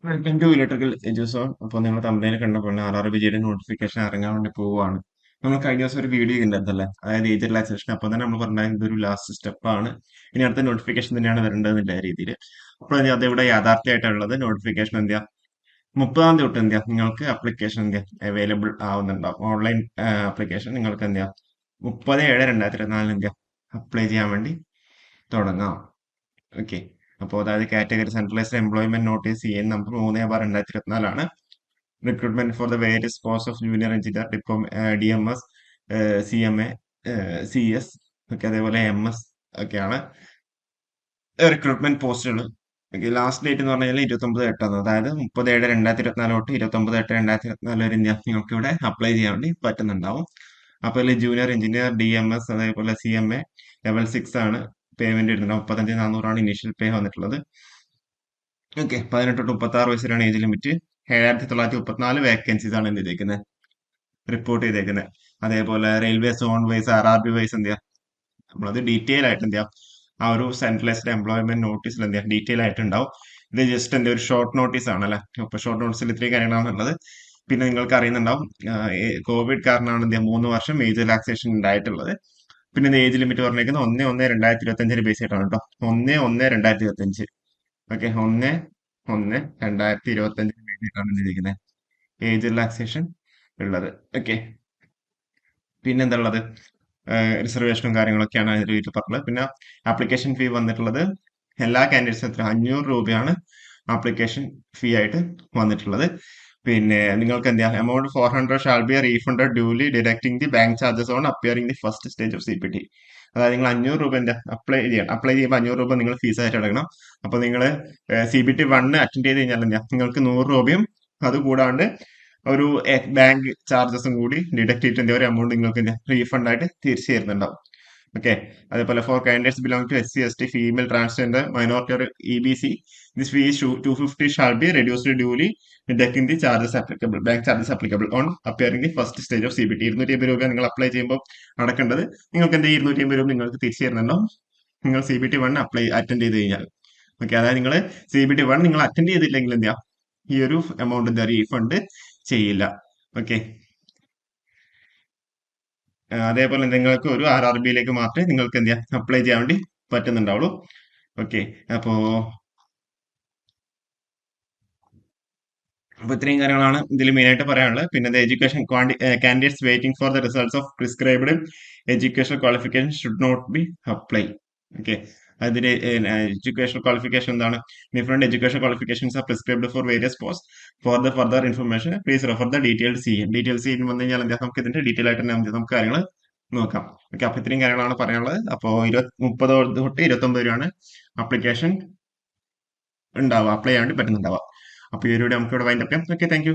Welcome to electrical Eduzone. അപ്പോൾ നിങ്ങൾ തമ്പനയിൽ കണ്ടപ്പോൾ RRBജിയുടെ നോട്ടിഫിക്കേഷൻ ഇറങ്ങാൻ വേണ്ടി പോവുകയാണ്. നമ്മൾ കഴിഞ്ഞ ദിവസം ഒരു വീഡിയോ ഉണ്ടായിരുന്നല്ലേ, അതായത് ഏജ് റിലാക്സേഷൻ. അപ്പോൾ തന്നെ നമ്മൾ പറഞ്ഞാൽ ഇതൊരു ലാസ്റ്റ് സ്റ്റെപ്പാണ്, ഇനി അടുത്ത നോട്ടിഫിക്കേഷൻ തന്നെയാണ് വരേണ്ടതെന്നുള്ള രീതിയിൽ. അപ്പോൾ അതിവിടെ യാഥാർത്ഥ്യമായിട്ടുള്ളത് നോട്ടിഫിക്കേഷൻ എന്തിയാ 30-ാം തീയതി തൊട്ട് എന്തിയാ നിങ്ങൾക്ക് അപ്ലിക്കേഷൻ എന്തിയാ അവൈലബിൾ ആവുന്നുണ്ടാവും. ഓൺലൈൻ ആപ്ലിക്കേഷൻ നിങ്ങൾക്ക് എന്തിയാ 30/7/2024 എന്തിയാ അപ്ലൈ ചെയ്യാൻ വേണ്ടി തുടങ്ങാം. ഓക്കെ. അപ്പോൾ അതായത് category centralised employment notice CN number 3/2024 recruitment for the various post of junior engineer diploma DMS CMA CS ഒക്കെ അതേപോലെ MS ഒക്കെയാണ് റിക്രൂട്ട്മെന്റ് പോസ്റ്റുകൾ. ലാസ്റ്റ് ഡേറ്റ് എന്ന് പറഞ്ഞാൽ 29/8, അതായത് 30/7/2024 തൊട്ട് 29/8/2024 വരെ നിങ്ങൾക്ക് ഇവിടെ അപ്ലൈ ചെയ്യാൻ വേണ്ടി പറ്റുന്നുണ്ടാവും. അപ്പോൾ ഇതിൽ ജൂനിയർ എഞ്ചിനീയർ DMS അതേപോലെ CMA ലെവൽ 6 ആണ് പേയ്മെന്റ് ഇടുന്നത്. 35,400 ഇനീഷ്യൽ പേ വന്നിട്ടുള്ളത്. ഓക്കെ. 18 തൊട്ട് 36 വയസ്സിലാണ് ഏജ് ലിമിറ്റ്. 7,934 വേക്കൻസീസ് ആണ് എന്ത് ചെയ്തേക്കുന്നത്, റിപ്പോർട്ട് ചെയ്തേക്കുന്നത്. അതേപോലെ railway zone wise RRB wise എന്ത് ചെയ്യാം, നമ്മളത് ഡീറ്റെയിൽ ആയിട്ട് എന്ത് ചെയ്യാം ആ ഒരു സെൻട്രലൈസ്ഡ് എംപ്ലോയ്മെന്റ് നോട്ടീസിൽ എന്ത് ചെയ്യാം ഡീറ്റെയിൽ ആയിട്ട് ഉണ്ടാവും. ഇത് ജസ്റ്റ് എന്താ ഒരു ഷോർട്ട് നോട്ടീസ് ആണല്ലേ. അപ്പൊ ഷോർട്ട് നോട്ടീസിൽ ഇത്രയും കാര്യങ്ങളാണുള്ളത്. പിന്നെ നിങ്ങൾക്ക് അറിയുന്നുണ്ടാവും, കോവിഡ് കാരണമാണ് എന്ത് ചെയ്യാം 3 വർഷം ഏജ് റിലാക്സേഷൻ ഉണ്ടായിട്ടുള്ളത്. പിന്നെ ഏജ് ലിമിറ്റ് പറഞ്ഞേക്കുന്നത് 1/1/2025 ബേസ് ആയിട്ടാണ് കേട്ടോ. 1/1/2025. ഓക്കെ. 1/1/2025 വേണ്ടിയിട്ടാണ് എന്തിരിക്കുന്നത് ഏജ് റിലാക്സേഷൻ ഉള്ളത്. ഓക്കെ. പിന്നെ എന്താ ഉള്ളത്, റിസർവേഷനും കാര്യങ്ങളൊക്കെയാണ് അതിൽ വീട്ടിൽ പറഞ്ഞത്. പിന്നെ ആപ്ലിക്കേഷൻ ഫീ വന്നിട്ടുള്ളത് എല്ലാ കാൻഡിഡേറ്റ്സും എത്ര 500 രൂപയാണ് ആപ്ലിക്കേഷൻ ഫീ ആയിട്ട് വന്നിട്ടുള്ളത്. പിന്നെ നിങ്ങൾക്ക് എന്താ amount 400 shall be refunded duly ഡിഡക്ടിങ് the bank charges on appearing the first stage of CPT. അതായത് നിങ്ങൾ 500 രൂപ എന്താ അപ്ലൈ ചെയ്യുമ്പോൾ 500 രൂപ നിങ്ങൾ ഫീസ് ആയിട്ട് അടക്കണം. അപ്പൊ നിങ്ങൾ CPT 1 അറ്റൻഡ് ചെയ്ത് കഴിഞ്ഞാൽ എന്താ നിങ്ങൾക്ക് 100 രൂപയും അതുകൂടാണ്ട് ഒരു ബാങ്ക് ചാർജസും കൂടി ഡിഡക്ട് ചെയ്തിട്ട് ഒരു എമൗണ്ട് നിങ്ങൾക്ക് റീഫണ്ട് ആയിട്ട് തിരിച്ചു തരുന്നുണ്ടാവും. ഓക്കെ. അതേപോലെ for candidates belong to SC ST female transgender minority or EBC this fee 250 shall be reduced duly deducting the charges applicable bank charges applicable on appearing the first stage of CPT. 250 രൂപ നിങ്ങൾ apply ചെയ്യുമ്പോൾ അടക്കേണ്ടത്. നിങ്ങൾക്ക് എന്താ 250 രൂപ നിങ്ങൾക്ക് തിരിച്ചു തരുന്നുണ്ടാവും നിങ്ങൾ CPT 1 attend ചെയ്ത് കഴിഞ്ഞാൽ. ഓക്കെ. അതായത് നിങ്ങൾ CPT 1 നിങ്ങൾ അറ്റൻഡ് ചെയ്തില്ലെങ്കിൽ എന്താ ഈ ഒരു എമൗണ്ട് എന്താ റീഫണ്ട് ചെയ്യില്ല. ഓക്കെ. അതേപോലെ നിങ്ങൾക്ക് ഒരു RRBയിലേക്ക് മാത്രമേ നിങ്ങൾക്ക് എന്ത് ചെയ്യാം അപ്ലൈ ചെയ്യാൻ വേണ്ടി പറ്റുന്നുണ്ടാവുള്ളൂ. ഓക്കെ. അപ്പോ അപ്പൊ ഇത്രയും കാര്യങ്ങളാണ് ഇതിൽ മെയിൻ ആയിട്ട് പറയാനുള്ളത്. പിന്നെ education candidates waiting for the results of prescribed education qualification should not be apply. Okay. അതിന്റെ എഡ്യൂക്കേഷൻ ക്വാളിഫിക്കേഷൻ എന്താണ്, different education qualifications are prescribed for various post. For the further information please refer the detailed CN വന്നു കഴിഞ്ഞാൽ എന്താ നമുക്ക് ഇതിന്റെ detail ആയിട്ട് തന്നെ നമുക്ക് കാര്യങ്ങൾ നോക്കാം. ഓക്കെ. അപ്പൊ ഇത്രയും കാര്യങ്ങളാണ് പറയാനുള്ളത്. അപ്പോൾ 30 തൊട്ട് 29 വരെയാണ് അപ്ലിക്കേഷൻ ഉണ്ടാവുക, അപ്ലൈ ചെയ്യാൻ വേണ്ടി പറ്റുന്നുണ്ടാവുക. അപ്പൊ ഈ ഒരു വീഡിയോ നമുക്ക് ഇവിടെ വൈൻഡപ്പ് ചെയ്യാം. ഓക്കെ. Thank you.